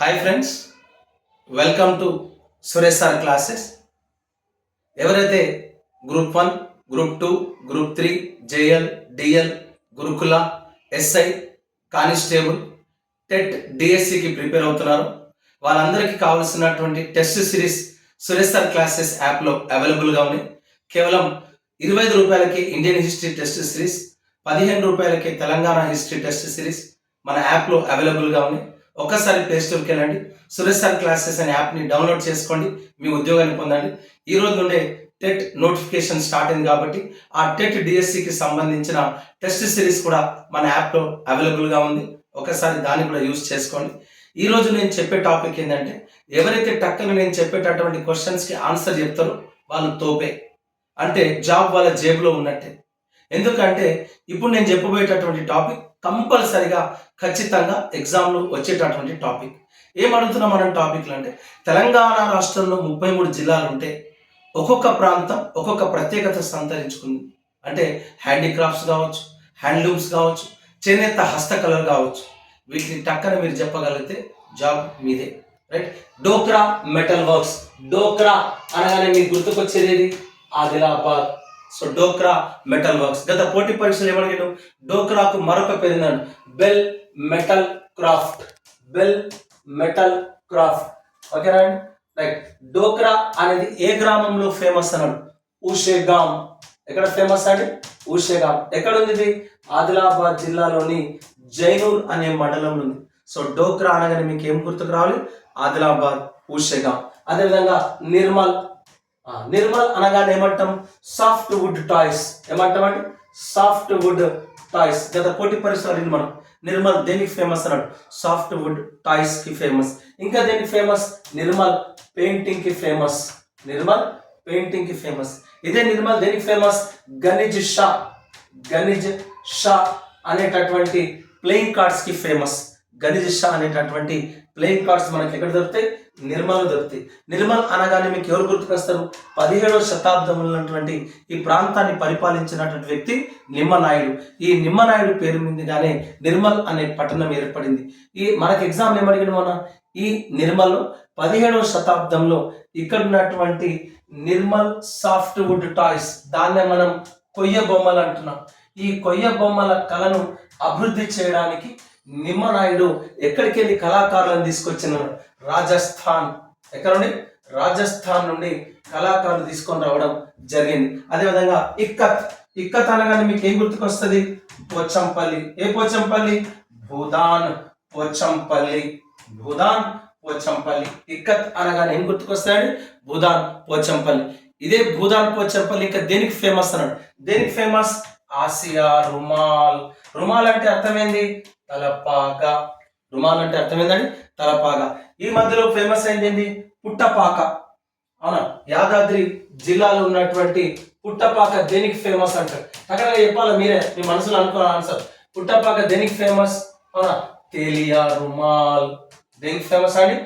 Hi friends, welcome to Suresh sir classes. ఎవరైతే group 1, group 2, group 3, JL, DL, Gurukula, SI, constable, TET, డిఎస్సికి prepare అవుతున్నారో వాళ్ళందరికీ కావాల్సినటువంటి test series Suresh sir classes యాప్లో అవైలబుల్గా ఉన్నాయి. కేవలం 25 రూపాయలకి ఇండియన్ హిస్టరీ టెస్ట్ సిరీస్, 15 రూపాయలకి తెలంగాణ హిస్టరీ టెస్ట్ సిరీస్ మన యాప్లో అవైలబుల్గా ఉన్నాయి. ఒక్కసారి ప్లే స్టోర్కి వెళ్ళండి, సురేష్ సార్ క్లాసెస్ అనే యాప్ని డౌన్లోడ్ చేసుకోండి, మీ ఉద్యోగాన్ని పొందండి. ఈ రోజు నుండే టెట్ నోటిఫికేషన్ స్టార్ట్ అయింది కాబట్టి ఆ టెట్ డిఎస్సికి సంబంధించిన టెస్ట్ సిరీస్ కూడా మన యాప్లో అవైలబుల్గా ఉంది. ఒకసారి దాన్ని కూడా యూజ్ చేసుకోండి. ఈ రోజు నేను చెప్పే టాపిక్ ఏంటంటే, ఎవరైతే టక్కన నేను చెప్పేటటువంటి క్వశ్చన్స్కి ఆన్సర్ చెప్తారో వాళ్ళు తోపే, అంటే జాబ్ వాళ్ళ జేబులో ఉన్నట్టే. ఎందుకంటే ఇప్పుడు నేను చెప్పబోయేటటువంటి టాపిక్ కంపల్సరిగా ఖచ్చితంగా ఎగ్జామ్లో వచ్చేటటువంటి టాపిక్. ఏమడుగుతున్నాం మనం టాపిక్లు అంటే, తెలంగాణ రాష్ట్రంలో 33 జిల్లాలు ఉంటే ఒక్కొక్క ప్రాంతం ఒక్కొక్క ప్రత్యేకత సంతరించుకుంది. అంటే హ్యాండీక్రాఫ్ట్స్ కావచ్చు, హ్యాండ్లూమ్స్ కావచ్చు, చేనేత హస్తకళలు కావచ్చు. వీటిని టక్కన మీరు చెప్పగలిగితే జాబ్ మీదే, రైట్. డోక్రా మెటల్ వర్క్స్, డోక్రా అనగానే మీకు గుర్తుకొచ్చేది ఆదిలాబాద్. సో డోక్రా మెటల్ వర్క్స్. గత పోటీ పరీక్షలు ఏమడిగాడు? డోక్రాకు మరొక పేరు bell metal craft, bell metal craft. ఓకేనా అండి, రైట్. డోక్రా అనేది ఏ గ్రామంలో ఫేమస్ అన్నాడు? ఊషేగాం. ఎక్కడ ఫేమస్ అండి? ఊషేగాం. ఎక్కడ ఉంది ఇది? ఆదిలాబాద్ జిల్లాలోని జైనూర్ అనే మండలంలో ఉంది. సో డోక్రా అనగానే మీకు ఏం గుర్తుకు రావాలి? ఆదిలాబాద్, ఊషేగాం. అదేవిధంగా నిర్మల్. నిర్మల్ అనగానే ఏమంటాం? Soft wood toys. ఏమంటామండి? Soft wood toys. గత పోటీ పరీక్షలు మనం నిర్మల్ దేనికి ఫేమస్ అన్నాడు? సాఫ్ట్ వుడ్ టాయ్స్ కి ఫేమస్. ఇంకా దేనికి ఫేమస్? నిర్మల్ పెయింటింగ్ కి ఫేమస్. నిర్మల్ పెయింటింగ్ కి ఫేమస్. ఇదే నిర్మల్ దేనికి famous? Ganjifa, Ganjifa అనేటటువంటి ప్లేయింగ్ కార్డ్స్ కి ఫేమస్. గణిజ్ షా అనేటటువంటి ప్లేయింగ్ కార్డ్స్ మనకి ఎక్కడ దొరుకుతాయి? నిర్మల్ దొరుకుతాయి. నిర్మల్ అనగానే మీకు ఎవరు గుర్తుకొస్తారు? 17వ శతాబ్దంలో ఉన్నటువంటి ఈ ప్రాంతాన్ని పరిపాలించినటువంటి వ్యక్తి నిమ్మనాయుడు. ఈ నిమ్మనాయుడు పేరు మీదుగానే నిర్మల్ అనే పట్టణం ఏర్పడింది. ఈ మనకి ఎగ్జామ్ ఏమడిగిన మన ఈ నిర్మల్లో 17వ శతాబ్దంలో ఇక్కడ ఉన్నటువంటి నిర్మల్ సాఫ్ట్ వుడ్ టాయ్స్, దాన్నే మనం కొయ్య బొమ్మలు అంటున్నాం. ఈ కొయ్య బొమ్మల కళను అభివృద్ధి చేయడానికి నిమ్మనాయుడు ఎక్కడికి వెళ్ళి కళాకారులను తీసుకొచ్చినాడు? రాజస్థాన్. ఎక్కడ నుండి? రాజస్థాన్ నుండి కళాకారులు తీసుకొని రావడం జరిగింది. అదేవిధంగా ఇక్కత్. ఇక్కత్ అనగానే మీకు ఏం గుర్తుకొస్తుంది? పోచంపల్లి. ఏ పోచంపల్లి? భూదాన్ పోచంపల్లి, భూదాన్ పోచంపల్లి. ఇక్కత్ అనగానే ఏం గుర్తుకొస్తాడు? భూదాన్ పోచంపల్లి. ఇదే భూదాన్ పోచంపల్లి ఇంకా దేనికి ఫేమస్ అన్నాడు? దేనికి ఫేమస్? ఆసియా రుమాల్. రుమాల్ అంటే అర్థమైంది? తలపాగా. రుమాల్ అంటే అర్థమైందండి? తలపాగా. ఈ మధ్యలో ఫేమస్ అయింది పుట్టపాక. అవునా? యాదాద్రి జిల్లాలో ఉన్నటువంటి పుట్టపాక దేనికి ఫేమస్ అంటారు? అక్కడ చెప్పాలి, మీరే మీ మనసులో అనుకోవాలి ఆన్సర్. పుట్టపాక దేనికి ఫేమస్? అవునా? తేలియా రుమాల్. దేనికి ఫేమస్ అండి?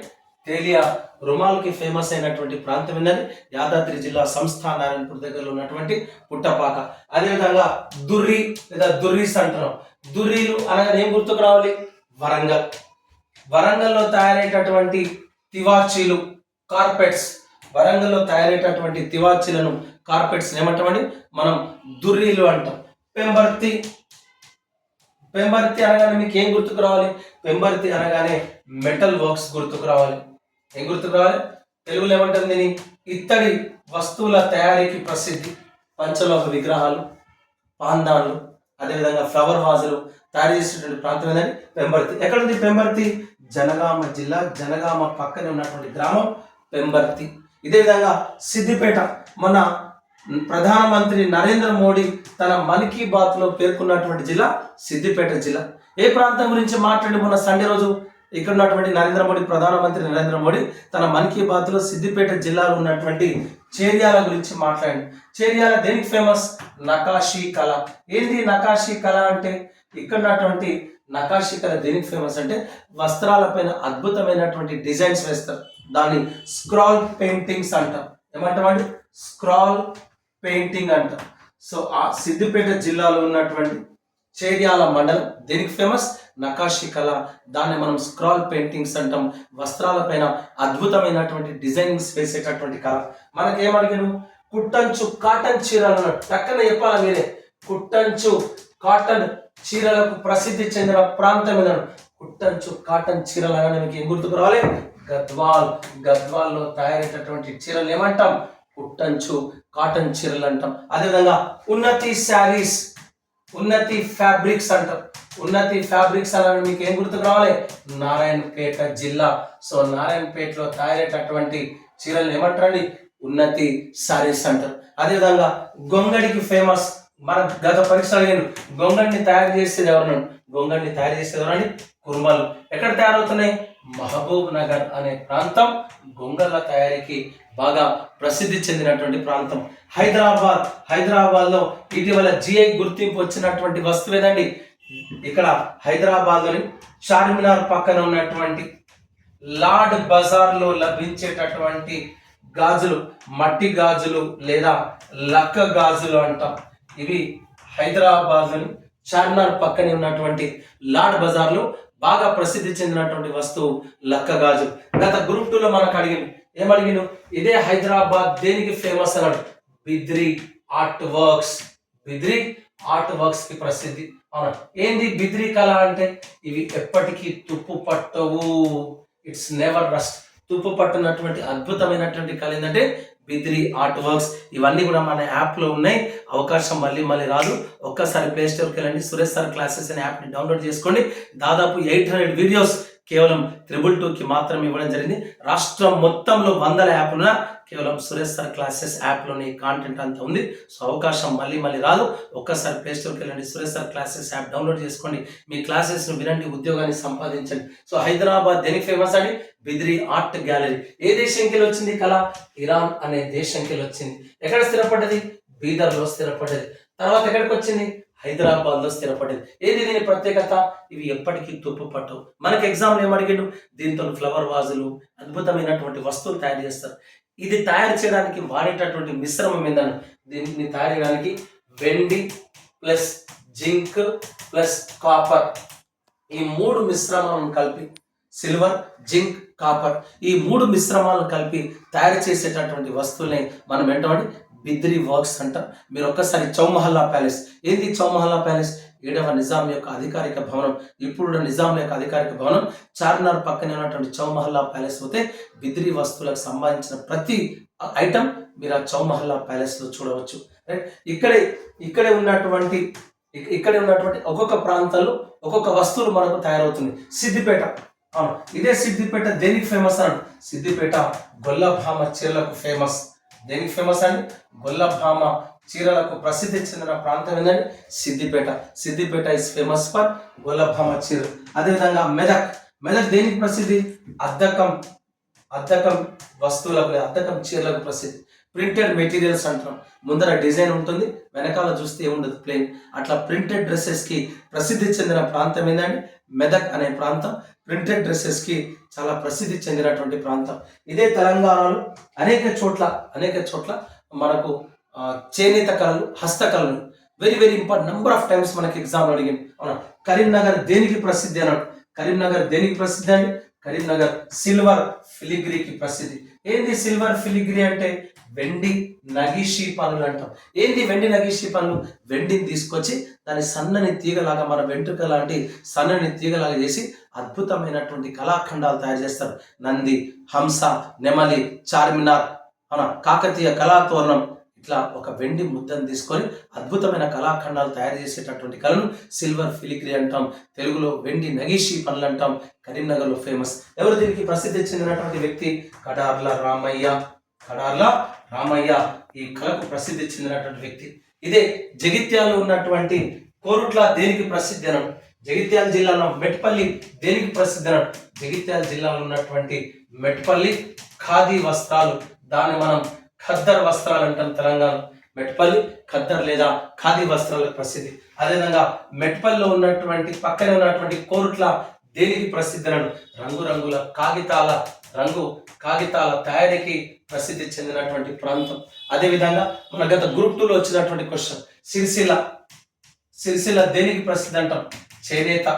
తేలియా రుమాల్ కి ఫేమస్ అయినటువంటి ప్రాంతం ఏంటంటే యాదాద్రి జిల్లా సంస్థానారాయణపూర్ దగ్గరలో ఉన్నటువంటి పుట్టపాక. అదేవిధంగా దుర్రి లేదా దుర్రీస్ అంటున్నాం. దుర్రీలు అనగా ఏం గుర్తుకు రావాలి? వరంగల్. వరంగల్లో తయారయ్యేటటువంటి తివాచీలు, కార్పెట్స్. వరంగల్లో తయారయ్యేటటువంటి తివాచీలను, కార్పెట్స్ ఏమంటామండి? మనం దుర్రీలు అంటాం. పెంబర్తి. పెంబర్తి అనగానే మీకు ఏం గుర్తుకు రావాలి? పెంబర్తి అనగానే మెటల్ వర్క్స్ గుర్తుకు రావాలి. ఏం గుర్తుకు రావాలి? తెలుగులో ఏమంటుంది దీన్ని? ఇత్తడి వస్తువుల తయారీకి ప్రసిద్ధి. పంచలోహ విగ్రహాలు, పాందాన్లు, అదేవిధంగా ఫ్లవర్ వాజులు తయారు చేసేటువంటి ప్రాంతం ఏంటంటే పెంబర్తి. ఎక్కడుంది పెంబర్తి? జనగామ జిల్లా, జనగామ పక్కనే ఉన్నటువంటి గ్రామం పెంబర్తి. ఇదే విధంగా సిద్దిపేట. మన ప్రధానమంత్రి నరేంద్ర మోడీ తన మన్ కీ బాత్ లో పేర్కొన్నటువంటి జిల్లా సిద్దిపేట జిల్లా. ఏ ప్రాంతం గురించి మాట్లాడి మొన్న సండే రోజు ఇక్కడ ఉన్నటువంటి ప్రధానమంత్రి నరేంద్ర మోడీ తన మన్ కీ బాత్ లో సిద్దిపేట జిల్లాలో ఉన్నటువంటి చేర్యాల గురించి మాట్లాడండి. చేర్యాల దేనికి ఫేమస్? నకాషీ కళ. ఏంది నకాషీ కళ అంటే? ఇక్కడ ఉన్నటువంటి నకాషీ కళ దేనికి ఫేమస్ అంటే వస్త్రాలపైన అద్భుతమైనటువంటి డిజైన్స్ వేస్తారు. దాన్ని స్క్రాల్ పెయింటింగ్స్ అంటాం. ఏమంటామండి? స్క్రాల్ పెయింటింగ్ అంటాం. సో ఆ సిద్దిపేట జిల్లాలో ఉన్నటువంటి చేర్యాల మండలం దేనికి ఫేమస్? నకాషి కళ, దాన్ని మనం స్క్రాల్ పెయింటింగ్స్ అంటాం. వస్త్రాలపైన అద్భుతమైనటువంటి డిజైనింగ్స్ వేసేటటువంటి కళ. మనకేమడిగాను? కుట్టంచు కాటన్ చీరలను టక్కన చెప్పాలి మీరే. కుట్టంచు కాటన్ చీరలకు ప్రసిద్ధి చెందిన ప్రాంతం ఏదన్నాడు? కుట్టంచు కాటన్ చీరలు అనగానే మీకు ఏం గుర్తుకు రావాలి? గద్వాల్. గద్వాల్లో తయారైనటువంటి చీరలు ఏమంటాం? కుట్టంచు కాటన్ చీరలు అంటాం. అదేవిధంగా ఉన్నతి శారీస్, ఉన్నతి ఫ్యాబ్రిక్స్ అంటాం. ఉన్నతి ఫ్యాబ్రిక్స్ అనగానే మీకు ఏం గుర్తుకు రావాలి? నారాయణపేట జిల్లా. సో నారాయణపేటలో తయారైనటువంటి చీరలు ఏమంటారండి? ఉన్నతి శారీస్ అంటారు. అదేవిధంగా గొంగడికి ఫేమస్. మన గత పరీక్ష అడిగాను, గొంగడిని తయారు చేసేది ఎవరు? గొంగడిని తయారు చేసేది ఎవరండి? కుర్మలు. ఎక్కడ తయారవుతున్నాయి? మహబూబ్ నగర్ అనే ప్రాంతం గొంగళ్ళ తయారీకి బాగా ప్రసిద్ధి చెందినటువంటి ప్రాంతం. హైదరాబాద్. హైదరాబాద్ లో ఇటీవల జిఐ గుర్తింపు వచ్చినటువంటి వస్తువు ఏదండి? ఇక్కడ హైదరాబాద్ లోని చార్మినార్ పక్కన ఉన్నటువంటి లార్డ్ బజార్ లో లభించేటటువంటి గాజులు, మట్టి గాజులు లేదా లక్క గాజులు అంటాం. ఇవి హైదరాబాద్ లోని చార్మినార్ పక్కనే ఉన్నటువంటి లార్డ్ బజార్ లో బాగా ప్రసిద్ధి చెందినటువంటి వస్తువు లక్క గాజు. గత గ్రూప్ 2లో మనకు అడిగింది, ఏమడిగిను? ఇదే హైదరాబాద్ దేనికి ఫేమస్ అన్నాడు? Bidri art works. Bidri art works కి ప్రసిద్ధి. అవునా? ఏంది బిద్రీ కళ అంటే? ఇవి ఎప్పటికీ తుప్పు పట్టవు. It's never rust. తుప్పు పట్టినటువంటి అద్భుతమైనటువంటి కళ ఏంటంటే బిద్రీ ఆర్ట్ వర్క్స్. ఇవన్నీ కూడా మన యాప్ లో ఉన్నాయి. అవకాశం మళ్ళీ రాదు. ఒక్కసారి ప్లే స్టోర్కి వెళ్ళండి, సురేష్ సార్ క్లాసెస్ అనే యాప్ ని డౌన్లోడ్ చేసుకోండి. దాదాపు 800 వీడియోస్ కేవలం 222కి మాత్రమే ఇవ్వడం జరిగింది. రాష్ట్రం మొత్తంలో 100 యాప్లున్నా కేవలం సురేష్ సార్ క్లాసెస్ యాప్లోని కాంటెంట్ అంతా ఉంది. సో అవకాశం మళ్ళీ రాదు. ఒక్కసారి ప్లే స్టోర్కి వెళ్ళండి, Suresh sir classes app download చేసుకోండి. మీ క్లాసెస్ను వినండి, ఉద్యోగాన్ని సంపాదించండి. సో హైదరాబాద్ దేనికి ఫేమస్ అండి? Bidri art gallery. ఏ దేశంకి వచ్చింది కళ? ఇరాన్ అనే దేశంకి వచ్చింది. ఎక్కడ స్థిరపడ్డది? బీదర్లో స్థిరపడ్డది. తర్వాత ఎక్కడికి వచ్చింది? హైదరాబాద్ లో స్థిరపడింది. ఏది దీని ప్రత్యేకత? ఇవి ఎప్పటికీ తుప్పు పట్టవు. మనకి ఎగ్జామ్ ఏమడిగాడు? దీంతో ఫ్లవర్ వాజులు, అద్భుతమైనటువంటి వస్తువులు తయారు చేస్తారు. ఇది తయారు చేయడానికి వాడేటటువంటి మిశ్రమం ఏందని? దీన్ని తయారు చేయడానికి వెండి ప్లస్ జింక్ ప్లస్ కాపర్, ఈ 3 మిశ్రమాలను కలిపి, సిల్వర్, జింక్, కాపర్, ఈ 3 మిశ్రమాలను కలిపి తయారు చేసేటటువంటి వస్తువుల్ని మనం ఏంటంటే బిద్రీ వర్క్స్ అంటాం. మీరు ఒక్కసారి చౌమహల్లా ప్యాలెస్. ఏంది చౌమహల్లా ప్యాలెస్? 7వ నిజాం యొక్క అధికారిక భవనం. ఇప్పుడు నిజాం యొక్క అధికారిక భవనం చార్మినార్ పక్కనే ఉన్నటువంటి చౌమహల్లా ప్యాలెస్ పోతే బిద్రీ వస్తువులకు సంబంధించిన ప్రతి ఐటమ్ మీరు ఆ చౌమహల్లా ప్యాలెస్ లో చూడవచ్చు. రైట్? ఇక్కడే ఉన్నటువంటి ఒక్కొక్క ప్రాంతాల్లో ఒక్కొక్క వస్తువులు మనకు తయారవుతుంది. సిద్దిపేట. అవును, ఇదే సిద్దిపేట దేనికి ఫేమస్ అండి? సిద్దిపేట గొల్లభామ చీరలకు ఫేమస్. దేనికి ఫేమస్ అండి? గొల్లభామ చీరలకు ప్రసిద్ధి చెందిన ప్రాంతం ఏంటంటే Siddipet. Siddipet is famous for Gollabhama చీరలు. అదేవిధంగా మెదక్ దేనికి ప్రసిద్ధి? అద్దకం వస్తువులకు, అద్దకం చీరలకు ప్రసిద్ధి. ప్రింటెడ్ మెటీరియల్స్ అంటున్నాం. ముందర డిజైన్ ఉంటుంది, వెనకాల చూస్తే ఏముండదు, ప్లేన్. అట్లా ప్రింటెడ్ డ్రెస్సెస్ కి ప్రసిద్ధి చెందిన ప్రాంతం ఏంటంటే మెదక్ అనే ప్రాంతం. ప్రింటెడ్ డ్రెస్సెస్ కి చాలా ప్రసిద్ధి చెందినటువంటి ప్రాంతం. ఇదే తెలంగాణలో అనేక చోట్ల మనకు చేనేత కళలు, హస్తకళలు very important. Number of times మనకి ఎగ్జామ్ అడిగింది. అవునా? కరీంనగర్ దేనికి ప్రసిద్ధి అన్నాడు? కరీంనగర్ దేనికి ప్రసిద్ధి అండి? కరీంనగర్ సిల్వర్ ఫిలిగ్రీకి ప్రసిద్ధి. ఏంది సిల్వర్ ఫిలిగ్రీ అంటే? వెండి నగిషి పనులు అంటాం. ఏంది వెండి నగిషి పనులు? వెండిని తీసుకొచ్చి దాని సన్నని తీగలాగా, మన వెంట్రుక లాంటి సన్నని తీగలాగా చేసి అద్భుతమైనటువంటి కళాఖండాలు తయారు చేస్తారు. నంది, హంస, నెమలి, చార్మినార్, కాకతీయ కళాతోరణం, ఇట్లా ఒక వెండి ముద్దను తీసుకొని అద్భుతమైన కళాఖండాలు తయారు చేసేటటువంటి కళను సిల్వర్ ఫిలిగ్రీ అంటాం. తెలుగులో వెండి నగిషి పనులు అంటాం. కరీంనగర్లో ఫేమస్. ఎవరు దీనికి ప్రసిద్ధి చెందినటువంటి వ్యక్తి? కడార్ల రామయ్య ఈ కళకు ప్రసిద్ధి చెందినటువంటి వ్యక్తి. ఇదే జగిత్యాలలో ఉన్నటువంటి కోరుట్ల దేనికి ప్రసిద్ధి అన్నాడు? జగిత్యాల జిల్లాలో మెట్పల్లి దేనికి ప్రసిద్ధి అన్నాడు? జగిత్యాల జిల్లాలో ఉన్నటువంటి మెట్పల్లి ఖాదీ వస్త్రాలు, దాన్ని మనం ఖద్దర్ వస్త్రాలు అంటాం. తెలంగాణ మెట్పల్లి ఖద్దర్ లేదా ఖాదీ వస్త్రాలకు ప్రసిద్ధి. అదేవిధంగా మెట్పల్లిలో ఉన్నటువంటి పక్కనే ఉన్నటువంటి కోరుట్ల దేనికి ప్రసిద్ధి అన్నాడు? రంగురంగుల కాగితాల తయారీకి ప్రసిద్ధి చెందినటువంటి ప్రాంతం. అదేవిధంగా మన గత గ్రూప్ 2లో వచ్చినటువంటి క్వశ్చన్, సిరిసిల్ల దేనికి ప్రసిద్ధి అంటాం? చేనేత.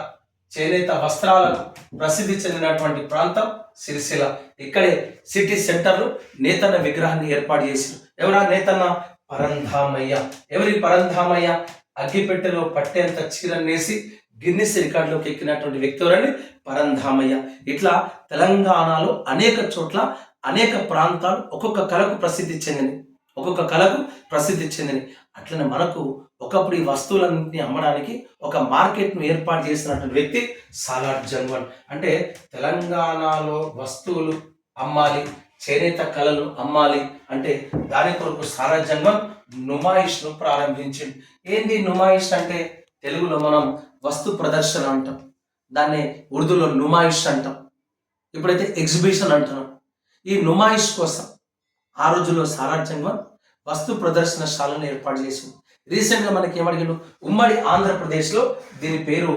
చేనేత వస్త్రాలకు ప్రసిద్ధి చెందినటువంటి ప్రాంతం సిరిసిల్ల. ఇక్కడే సిటీ సెంటర్లో నేతన్న విగ్రహాన్ని ఏర్పాటు చేశారు. ఎవరా నేతన్న? పరంధామయ్య. ఎవరి పరంధామయ్య? అగ్గిపెట్టెలో పట్టేంత చీరనేసి గిన్నిస్ రికార్డులోకి ఎక్కినటువంటి వ్యక్తి ఎవరండి? పరంధామయ్య. ఇట్లా తెలంగాణలో అనేక చోట్ల అనేక ప్రాంతాలు ఒక్కొక్క కళకు ప్రసిద్ధి చెందినవి. అట్లనే మనకు ఒకప్పుడు ఈ వస్తువులన్నింటినీ అమ్మడానికి ఒక మార్కెట్ను ఏర్పాటు చేసినటువంటి వ్యక్తి సాలార్ జంగన్. అంటే తెలంగాణలో వస్తువులు అమ్మాలి, చేనేత కళలు అమ్మాలి అంటే దాని కొరకు సాలార్ జంగన్ నుమాయిష్ను ప్రారంభించింది. ఏంది నుమాయిష్ అంటే? తెలుగులో మనం వస్తు ప్రదర్శన అంటాం, దాన్ని ఉర్దూలో నుమాయిష్ అంటాం, ఇప్పుడైతే ఎగ్జిబిషన్ అంటున్నాం. ఈ నుమాయిష్ కోసం ఆ రోజుల్లో సాలార్ జంగన్ వస్తు ప్రదర్శనశాలను ఏర్పాటు చేసింది. రీసెంట్గా మనకి ఏమడిగాడు? ఉమ్మడి ఆంధ్రప్రదేశ్లో దీని పేరు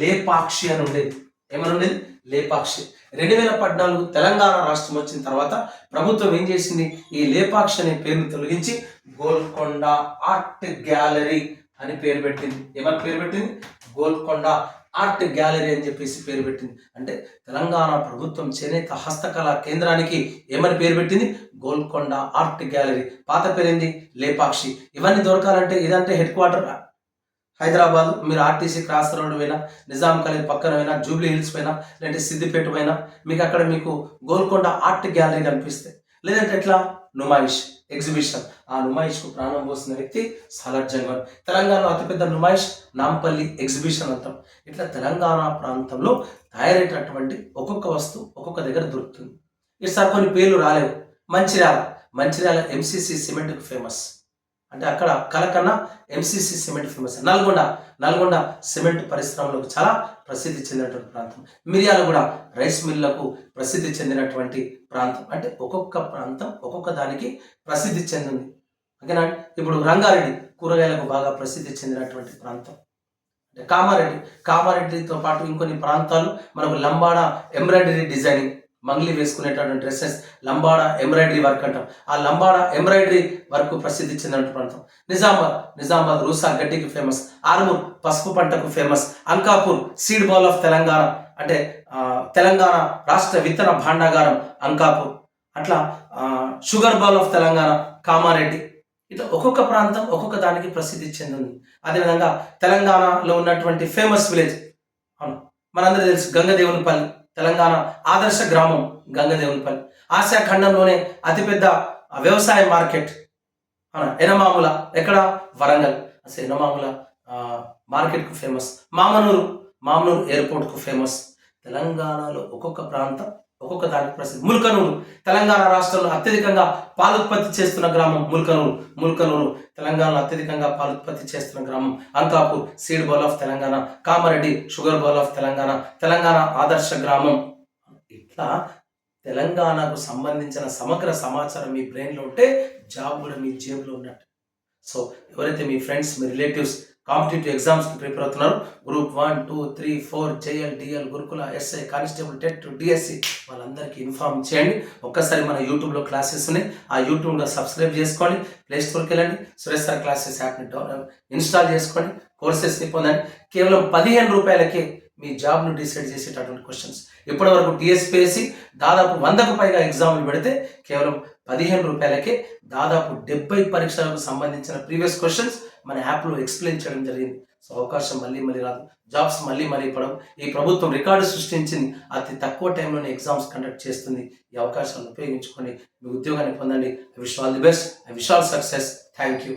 లేపాక్షి అని ఉండేది. ఏమని ఉండేది? లేపాక్షి. 2014 తెలంగాణ రాష్ట్రం వచ్చిన తర్వాత ప్రభుత్వం ఏం చేసింది? ఈ లేపాక్షి అనే పేరును తొలగించి గోల్కొండ ఆర్ట్ గ్యాలరీ అని పేరు పెట్టింది. ఏమని పేరు పెట్టింది? గోల్కొండ ఆర్ట్ గ్యాలరీ అని చెప్పేసి పేరు పెట్టింది. అంటే తెలంగాణ ప్రభుత్వం చేనేత హస్తకళా కేంద్రానికి ఏమని పేరు పెట్టింది? Golconda art gallery. పాత పేరేంది? లేపాక్షి. ఇవన్నీ దొరకాలంటే ఇదంటే హెడ్ క్వార్టర్ హైదరాబాద్. మీరు ఆర్టీసీ క్రాస్ రోడ్ పోయినా, నిజాం కాలేజ్ పక్కన పోయినా, జూబ్లీ హిల్స్ పోయినా, లేదంటే సిద్దిపేట పోయినా మీకు అక్కడ మీకు గోల్కొండ ఆర్ట్ గ్యాలరీ కనిపిస్తాయి. లేదంటే ఎట్లా? నుమాయిష్, ఎగ్జిబిషన్. ఆ నుమాయిష్కు ప్రాణం పోసిన వ్యక్తి సాలార్ జంగన్. తెలంగాణలో అతిపెద్ద నుమాయిష్ నాంపల్లి ఎగ్జిబిషన్ అంటాం. ఇట్లా తెలంగాణ ప్రాంతంలో తయారైనటువంటి ఒక్కొక్క వస్తువు ఒక్కొక్క దగ్గర దొరుకుతుంది. ఈసారి కొన్ని పేర్లు రాలేవు. మంచిర్యాల ఎంసీసీ సిమెంట్కి ఫేమస్. అంటే అక్కడ కలకన్నా MCC cement famous. Nalgonda cement పరిశ్రమలకు చాలా ప్రసిద్ధి చెందినటువంటి ప్రాంతం. మిర్యాలగూడ రైస్ మిల్లకు ప్రసిద్ధి చెందినటువంటి ప్రాంతం. అంటే ఒక్కొక్క ప్రాంతం ఒక్కొక్క దానికి ప్రసిద్ధి చెందింది. ఓకేనా? ఇప్పుడు రంగారెడ్డి కూరగాయలకు బాగా ప్రసిద్ధి చెందినటువంటి ప్రాంతం. అంటే కామారెడ్డితో పాటు ఇంకొన్ని ప్రాంతాలు మనకు లంబాడ ఎంబ్రాయిడరీ డిజైనింగ్, మంగ్లీ వేసుకునేటటువంటి డ్రెస్సెస్ లంబాడా ఎంబ్రాయిడరీ వర్క్ అంటాం. ఆ లంబాడా ఎంబ్రాయిడరీ వర్క్ ప్రసిద్ధి చెందిన ప్రాంతం. నిజామాబాద్ రూసా గడ్డికి ఫేమస్. ఆర్మూర్ పసుపు పంటకు famous. Ankapur seed bowl of Telangana, అంటే తెలంగాణ రాష్ట్ర విత్తన భాండాగారం అంకాపూర్. అట్లా sugar bowl of Telangana Kamareddy. ఇట్లా ఒక్కొక్క ప్రాంతం ఒక్కొక్క దానికి ప్రసిద్ధి చెందింది. అదేవిధంగా తెలంగాణలో ఉన్నటువంటి ఫేమస్ విలేజ్ మనందరూ తెలుసు గంగదేవునిపల్లి. తెలంగాణ ఆదర్శ గ్రామం గంగదేవునిపల్లి. ఆసియా ఖండంలోనే అతిపెద్ద వ్యవసాయ మార్కెట్ ఎనమాముల. ఎక్కడ? వరంగల్. అసలు ఎనమాముల మార్కెట్కు ఫేమస్. మామనూరు ఎయిర్పోర్ట్కు ఫేమస్. తెలంగాణలో ఒక్కొక్క ప్రాంతం ఒక్కొక్క దానికి ప్రసిద్ధి. ముల్కనూరు తెలంగాణ రాష్ట్రంలో అత్యధికంగా పాలుత్పత్తి చేస్తున్న గ్రామం ముల్కనూరు తెలంగాణలో అత్యధికంగా పాలుత్పత్తి చేస్తున్న గ్రామం. Ankapur seed bowl of Telangana. Kamareddy sugar bowl of Telangana ఆదర్శ గ్రామం. ఇట్లా తెలంగాణకు సంబంధించిన సమగ్ర సమాచారం మీ బ్రెయిన్లో ఉంటే జాబ్ కూడా మీ జేబులో ఉన్నట్టు. సో ఎవరైతే మీ ఫ్రెండ్స్, మీ రిలేటివ్స్ కాంపిటేటివ్ ఎగ్జామ్స్కి ప్రిపేర్ అవుతున్నారు, group 1, 2, 3, 4, JL, DL, Gurukula, SI, constable, TET, DSC వాళ్ళందరికీ ఇన్ఫార్మ్ చేయండి. ఒక్కసారి మన యూట్యూబ్లో క్లాసెస్ ఉన్నాయి. ఆ యూట్యూబ్లో సబ్స్క్రైబ్ చేసుకోండి. ప్లేస్టోర్కి వెళ్ళండి, సురేష్ సార్ క్లాసెస్ యాప్ని ఇన్స్టాల్ చేసుకోండి. కోర్సెస్ని పొందండి. కేవలం 15 రూపాయలకే మీ జాబ్ను డిసైడ్ చేసేటటువంటి క్వశ్చన్స్. ఇప్పటి వరకు టీఎస్పీఎస్సీ దాదాపు 100కు పైగా ఎగ్జామ్లు పెడితే కేవలం 15 రూపాయలకే దాదాపు 70 పరీక్షలకు సంబంధించిన ప్రీవియస్ క్వశ్చన్స్ మన యాప్లో ఎక్స్ప్లెయిన్ చేయడం జరిగింది. సో అవకాశం మళ్ళీ రాదు. జాబ్స్ మళ్ళీ పడవు. ఈ ప్రభుత్వం రికార్డు సృష్టించింది. అతి తక్కువ టైంలోనే ఎగ్జామ్స్ కండక్ట్ చేస్తుంది. ఈ అవకాశాలను ఉపయోగించుకొని మీ ఉద్యోగాన్ని పొందండి. I wish all the best. I wish all success. Thank you.